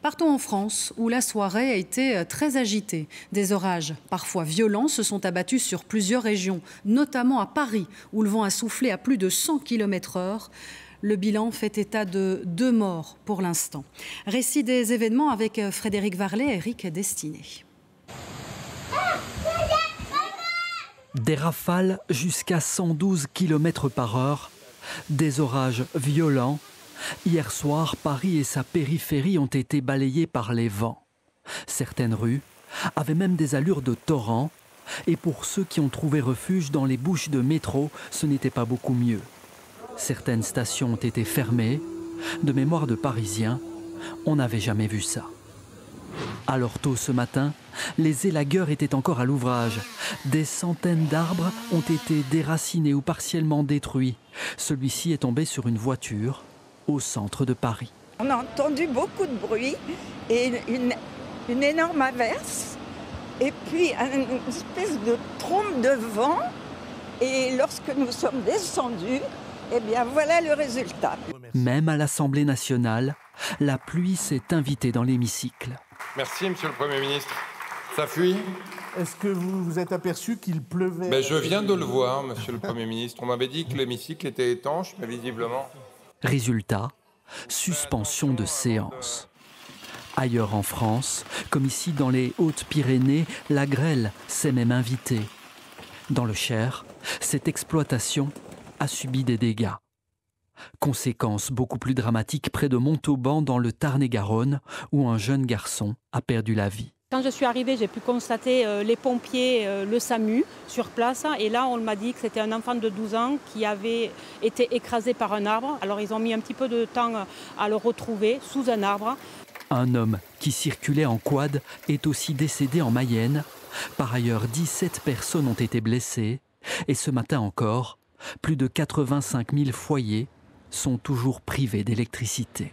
Partons en France, où la soirée a été très agitée. Des orages parfois violents se sont abattus sur plusieurs régions, notamment à Paris, où le vent a soufflé à plus de 100 km/h. Le bilan fait état de 2 morts pour l'instant. Récit des événements avec Frédéric Varlet et Eric Destiné. Des rafales jusqu'à 112 km/h, des orages violents. Hier soir, Paris et sa périphérie ont été balayés par les vents. Certaines rues avaient même des allures de torrent. Et pour ceux qui ont trouvé refuge dans les bouches de métro, ce n'était pas beaucoup mieux. Certaines stations ont été fermées. De mémoire de Parisiens, on n'avait jamais vu ça. Alors tôt ce matin, les élagueurs étaient encore à l'ouvrage. Des centaines d'arbres ont été déracinés ou partiellement détruits. Celui-ci est tombé sur une voiture au centre de Paris. On a entendu beaucoup de bruit et une énorme averse et puis une espèce de trompe de vent. Et lorsque nous sommes descendus, eh bien voilà le résultat. Même à l'Assemblée nationale, la pluie s'est invitée dans l'hémicycle. Merci, Monsieur le Premier ministre. Ça fuit. Est-ce que vous vous êtes aperçu qu'il pleuvait? Mais je viens de le voir, Monsieur le Premier ministre. On m'avait dit que l'hémicycle était étanche, mais visiblement... Résultat, suspension de séance. Ailleurs en France, comme ici dans les Hautes-Pyrénées, la grêle s'est même invitée. Dans le Cher, cette exploitation a subi des dégâts. Conséquence beaucoup plus dramatique près de Montauban dans le Tarn-et-Garonne, où un jeune garçon a perdu la vie. Quand je suis arrivée, j'ai pu constater les pompiers, le SAMU sur place. Et là, on m'a dit que c'était un enfant de 12 ans qui avait été écrasé par un arbre. Alors, ils ont mis un petit peu de temps à le retrouver sous un arbre. Un homme qui circulait en quad est aussi décédé en Mayenne. Par ailleurs, 17 personnes ont été blessées. Et ce matin encore, plus de 85 000 foyers sont toujours privés d'électricité.